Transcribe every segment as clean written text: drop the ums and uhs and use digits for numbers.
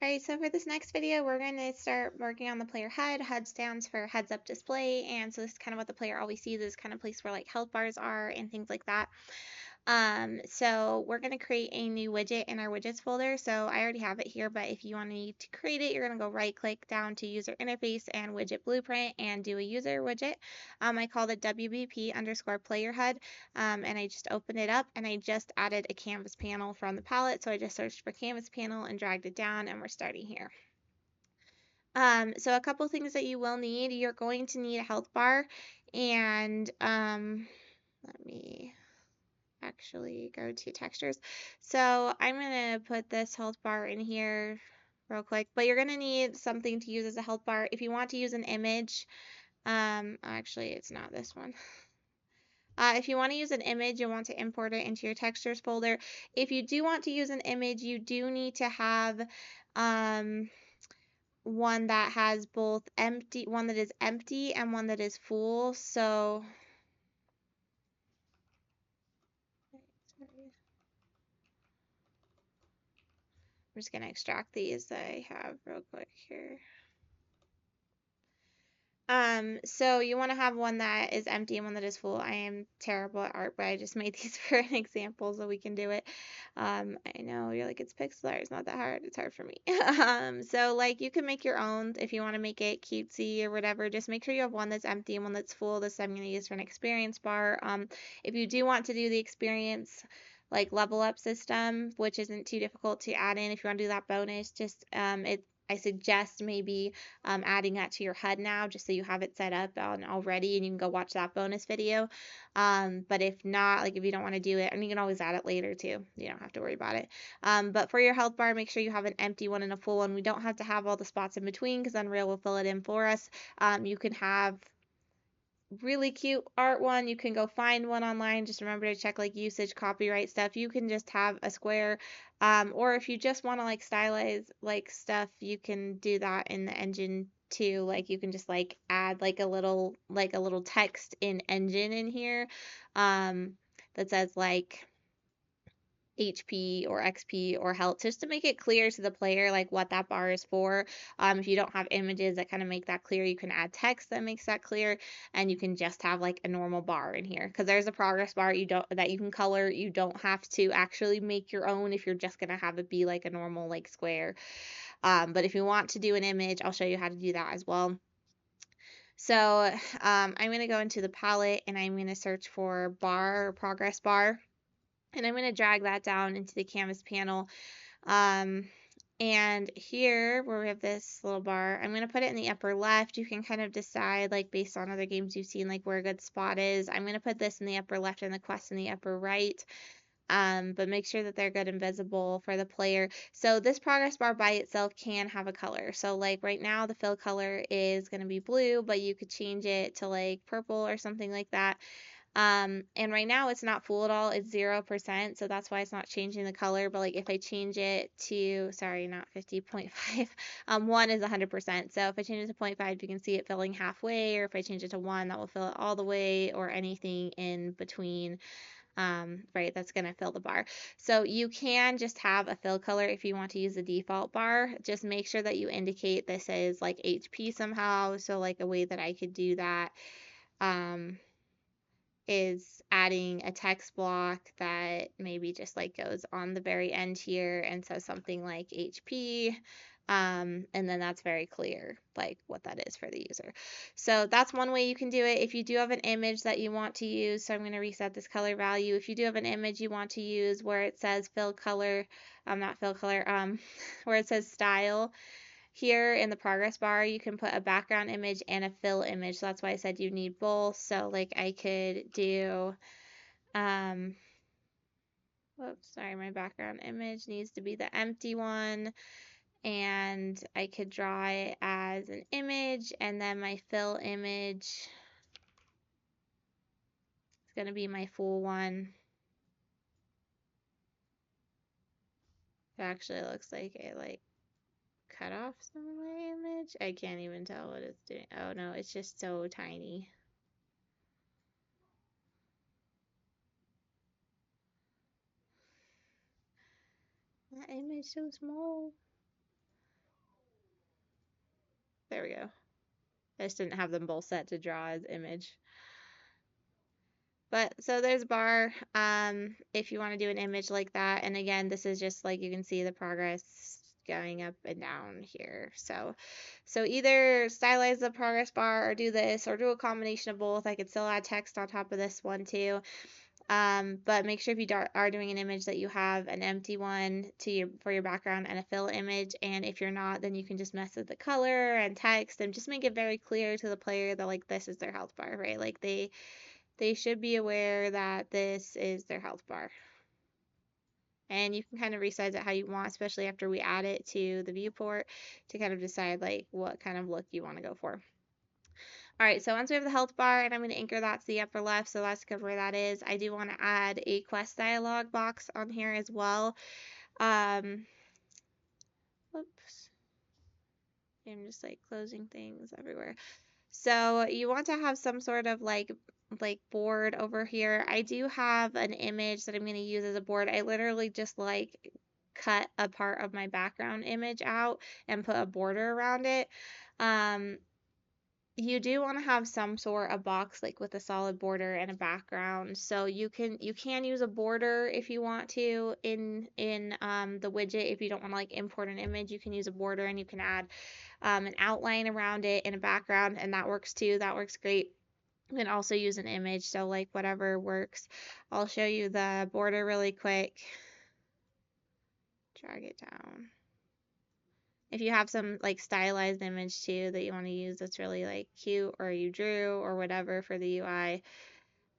Alright, so for this next video, we're going to start working on the player HUD. HUD stands for heads up display, and so this is kind of what the player always sees, is kind of place where like health bars are and things like that. So we're going to create a new widget in our widgets folder. So I already have it here, but if you want to need to create it, you're going to go right click down to user interface and widget blueprint and do a user widget. I called it WBP underscore player HUD. And I just opened it up and I just added a canvas panel from the palette. So I just searched for canvas panel and dragged it down, and we're starting here. So a couple things that you will need, you're going to need a health bar, and let me actually go to textures. So I'm gonna put this health bar in here real quick, but you're gonna need something to use as a health bar. If you want to use an image, actually it's not this one. If you want to use an image, you'll want to import it into your textures folder. If you do want to use an image, you do need to have one that has both empty, one that is empty and one that is full. So I'm just gonna extract these that I have real quick here. So you want to have one that is empty and one that is full. I am terrible at art, but I just made these for an example so we can do it. I know you're like, it's pixel art, it's not that hard. It's hard for me. So like you can make your own if you want to make it cutesy or whatever. Just make sure you have one that's empty and one that's full. This I'm going to use for an experience bar. If you do want to do the experience like level up system, which isn't too difficult to add in, if you want to do that bonus, just I suggest maybe adding that to your HUD now, just so you have it set up already and you can go watch that bonus video. But if not, like if you don't want to do it, and you can always add it later too, you don't have to worry about it. But for your health bar, make sure you have an empty one and a full one. We don't have to have all the spots in between because Unreal will fill it in for us. You can have really cute art one. You can go find one online. Just remember to check like usage, copyright stuff. You can just have a square. Or if you just want to like stylize like stuff, you can do that in the engine too. Like you can just like add like a little text in engine in here that says like HP or XP or health, just to make it clear to the player like what that bar is for. If you don't have images that kind of make that clear, you can add text that makes that clear, and you can just have like a normal bar in here because there's a progress bar that you can color. You don't have to actually make your own if you're just gonna have it be like a normal like square. But if you want to do an image, I'll show you how to do that as well. So I'm going to go into the palette and I'm going to search for bar or progress bar. And I'm going to drag that down into the canvas panel. And here where we have this little bar, I'm going to put it in the upper left. You can kind of decide like based on other games you've seen like where a good spot is. I'm going to put this in the upper left and the quest in the upper right. But make sure that they're good and visible for the player. So this progress bar by itself can have a color. So like right now the fill color is going to be blue, but you could change it to like purple or something like that. And right now it's not full at all, it's 0%, so that's why it's not changing the color. But like if I change it to, sorry, not 50.5, 1 is 100%. So if I change it to 0.5, you can see it filling halfway, or if I change it to 1, that will fill it all the way, or anything in between. Right, that's going to fill the bar. So you can just have a fill color if you want to use the default bar. Just make sure that you indicate this is like HP somehow. So like a way that I could do that is adding a text block that maybe just like goes on the very end here and says something like HP. And then that's very clear, like what that is for the user. So that's one way you can do it. If you do have an image that you want to use, so I'm going to reset this color value. If you do have an image you want to use where it says fill color, not fill color, where it says style, here in the progress bar, you can put a background image and a fill image. So that's why I said you need both. So like I could do, whoops, sorry, my background image needs to be the empty one. And I could draw it as an image, and then my fill image is going to be my full one. It actually looks like it like cut off some of my image. I can't even tell what it's doing. Oh no, it's just so tiny. That image so small. There we go. I just didn't have them both set to draw as image. But so there's bar, if you want to do an image like that. And again, this is just like you can see the progress going up and down here. So either stylize the progress bar or do this or do a combination of both. I could still add text on top of this one too. But make sure if you are doing an image that you have an empty one for your background and a fill image. And if you're not, then you can just mess with the color and text and just make it very clear to the player that like this is their health bar, right? Like they should be aware that this is their health bar. And you can kind of resize it how you want, especially after we add it to the viewport to kind of decide like what kind of look you want to go for. All right, so once we have the health bar, and I'm going to anchor that to the upper left, so that's where that is. I do want to add a quest dialog box on here as well. Whoops. I'm just like closing things everywhere. So you want to have some sort of like board over here. I do have an image that I'm going to use as a board. I literally just like cut a part of my background image out and put a border around it. You do want to have some sort of box like with a solid border and a background. So you can use a border if you want to in the widget. If you don't want to like import an image, you can use a border and you can add an outline around it and a background, and that works too. That works great. You can also use an image, so like whatever works. I'll show you the border really quick. Drag it down. If you have some like stylized image too that you want to use that's really like cute, or you drew or whatever for the UI,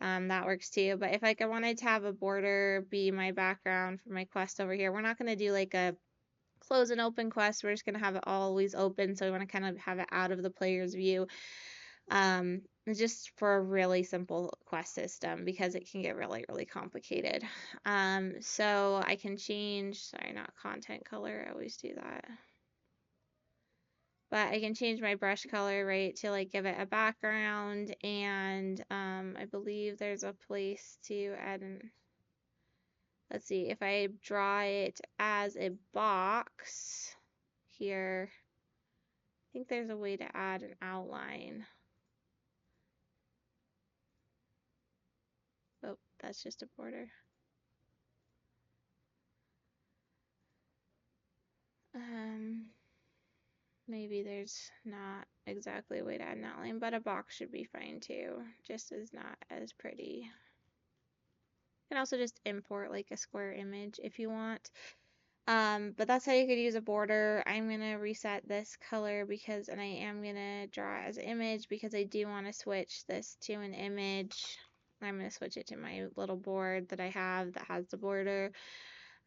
that works too. But if like I wanted to have a border be my background for my quest over here, we're not going to do like a close and open quest. We're just going to have it always open, so we want to kind of have it out of the player's view. Just for a really simple quest system, because it can get really, really complicated. So I can change, sorry, not content color, I always do that. But I can change my brush color, right, to like give it a background, and I believe there's a place to add an, let's see, if I draw it as a box here, I think there's a way to add an outline. Oh, that's just a border. Maybe there's not exactly a way to add an outline, but a box should be fine too, just as not as pretty. You can also just import like a square image if you want. But that's how you could use a border. I'm gonna reset this color because, and I am gonna draw as an image because I do want to switch this to an image. I'm gonna switch it to my little board that I have that has the border.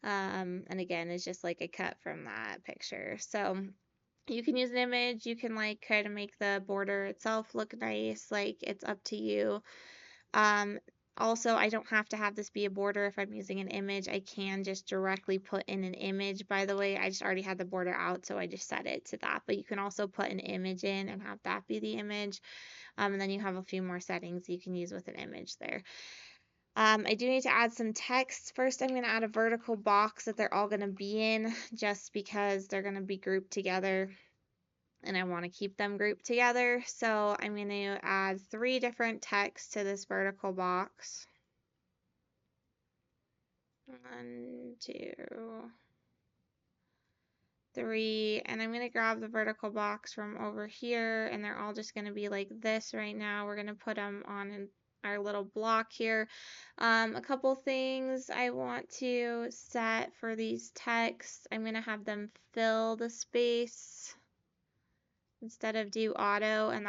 And again, it's just like a cut from that picture. So you can use an image, you can like try to make the border itself look nice, like it's up to you. Also, I don't have to have this be a border if I'm using an image. I can just directly put in an image. By the way, I just already had the border out, so I just set it to that. But you can also put an image in and have that be the image. And then you have a few more settings you can use with an image there. I do need to add some text. First, I'm going to add a vertical box that they're all going to be in, just because they're going to be grouped together and I want to keep them grouped together. So I'm going to add 3 different texts to this vertical box. 1, 2, 3, and I'm going to grab the vertical box from over here, and they're all just going to be like this right now. We're going to put them on our little block here. A couple things I want to set for these texts. I'm going to have them fill the space instead of do auto, and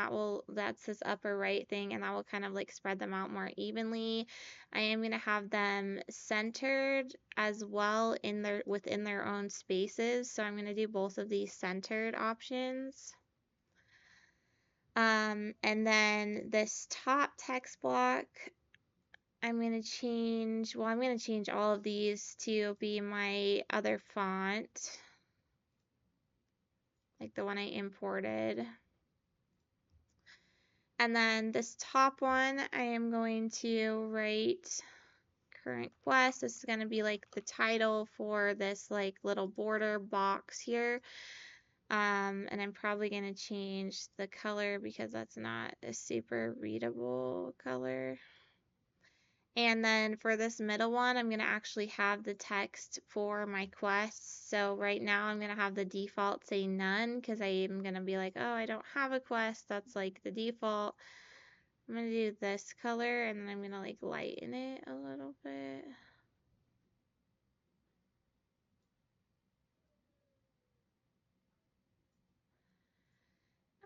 that's this upper right thing, and that will kind of like spread them out more evenly. I am going to have them centered as well within their own spaces, so I'm going to do both of these centered options. And then this top text block, I'm going to change all of these to be my other font, like the one I imported. And then this top one, I am going to write current quest. This is going to be like the title for this like little border box here. And I'm probably going to change the color because that's not a super readable color. And then for this middle one, I'm going to actually have the text for my quests. So right now I'm going to have the default say none because I am going to be like, oh, I don't have a quest. That's like the default. I'm going to do this color and then I'm going to like lighten it a little bit.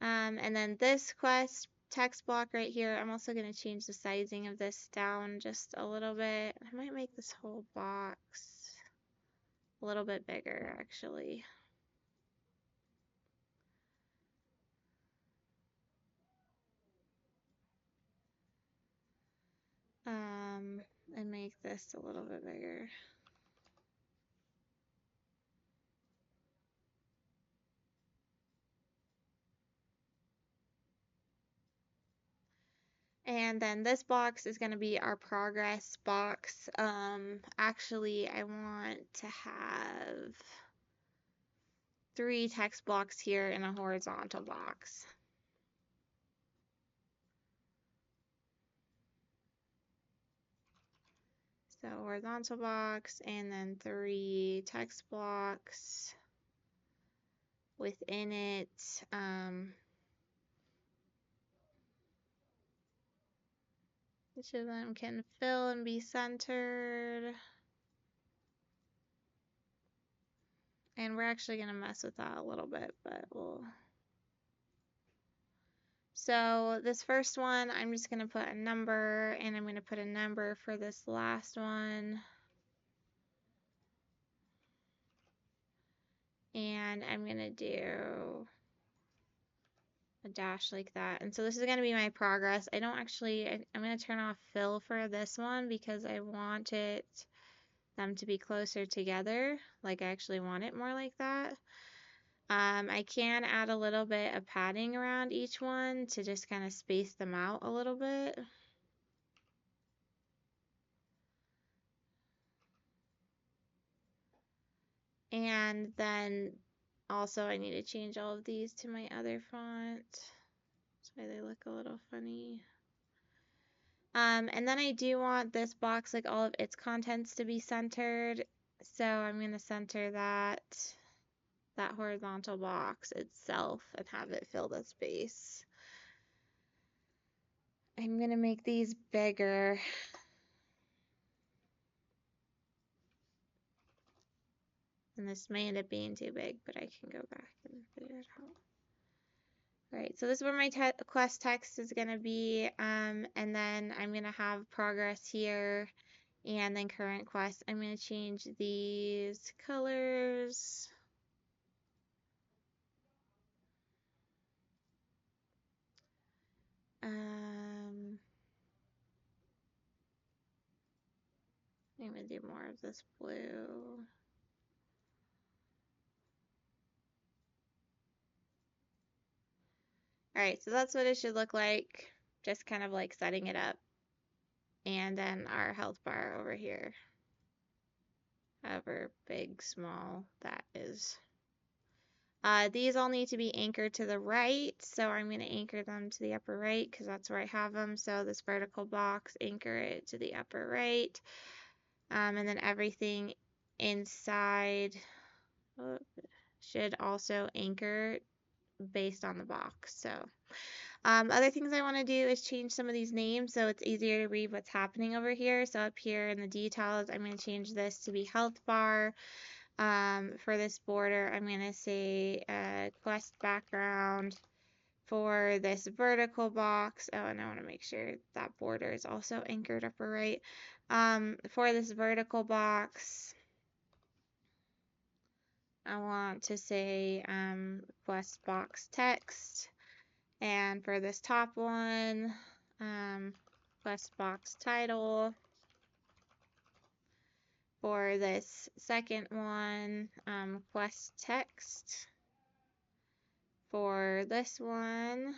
And then this quest text block right here, I'm also going to change the sizing of this down just a little bit. I might make this whole box a little bit bigger actually. And make this a little bit bigger. And then this box is going to be our progress box. Actually, I want to have 3 text blocks here in a horizontal box. So horizontal box and then 3 text blocks within it. Each of them can fill and be centered. And we're actually going to mess with that a little bit, but we'll... So this first one, I'm just going to put a number, and I'm going to put a number for this last one. And I'm going to do a dash like that. And so this is going to be my progress. I don't actually, I'm going to turn off fill for this one because I want them to be closer together. Like I actually want it more like that. I can add a little bit of padding around each one to just kind of space them out a little bit. And then also I need to change all of these to my other font. That's why they look a little funny. And then I do want this box, like all of its contents to be centered. So I'm going to center that horizontal box itself and have it fill the space. I'm going to make these bigger. And this may end up being too big, but I can go back and figure it out. All right, so this is where my quest text is going to be. And then I'm going to have progress here and then current quest. I'm going to change these colors. I'm going to do more of this blue. All right, so that's what it should look like, just kind of like setting it up. And then our health bar over here, however big, small that is. These all need to be anchored to the right, so I'm going to anchor them to the upper right because that's where I have them. So this vertical box, anchor it to the upper right. And then everything inside should also anchor based on the box. So other things I want to do is change some of these names so it's easier to read what's happening over here. So up here in the details, I'm going to change this to be health bar. For this border, I'm going to say quest background. For this vertical box, oh, and I want to make sure that border is also anchored upper right. For this vertical box, I want to say quest box text. And for this top one, quest box title. For this second one, quest text. For this one,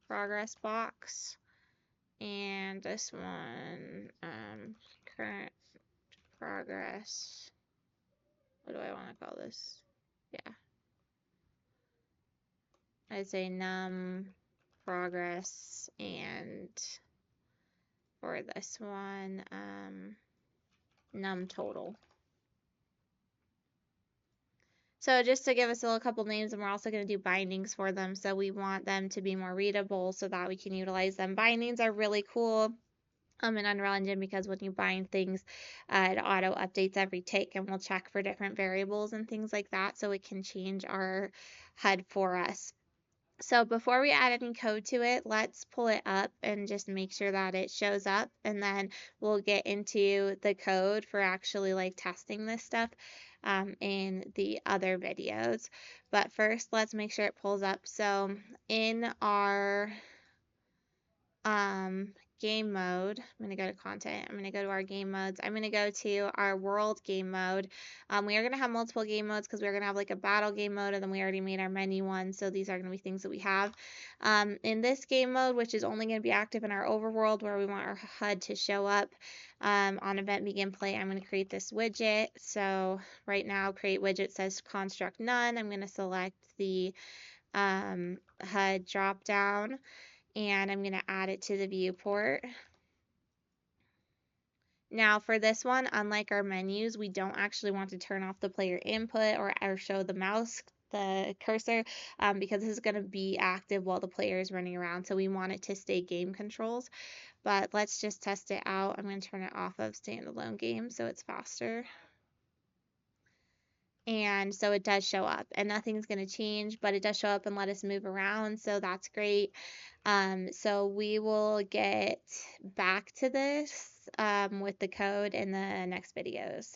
progress box. And this one, current progress. what do I want to call this? Yeah, I'd say num progress, and for this one, num total. So just to give us a little couple names, and we're also going to do bindings for them. So we want them to be more readable so that we can utilize them. Bindings are really cool in Unreal Engine because when you bind things, it auto updates every tick, and we'll check for different variables and things like that so it can change our HUD for us. So before we add any code to it, let's pull it up and just make sure that it shows up, and then we'll get into the code for actually like testing this stuff in the other videos. But first, let's make sure it pulls up. So in our game mode, I'm going to go to content, I'm going to go to our game modes, I'm going to go to our world game mode. We are going to have multiple game modes because we're going to have like a battle game mode, and then we already made our menu one, so these are going to be things that we have. In this game mode, which is only going to be active in our overworld where we want our HUD to show up, on event begin play, I'm going to create this widget. So right now, create widget says construct none. I'm going to select the HUD drop down, and I'm going to add it to the viewport. Now for this one, unlike our menus, we don't actually want to turn off the player input or show the cursor, because this is going to be active while the player is running around. So we want it to stay game controls. But let's just test it out. I'm going to turn it off of standalone game so it's faster. And so it does show up, and nothing's going to change, but it does show up and let us move around, so that's great. So we will get back to this with the code in the next videos.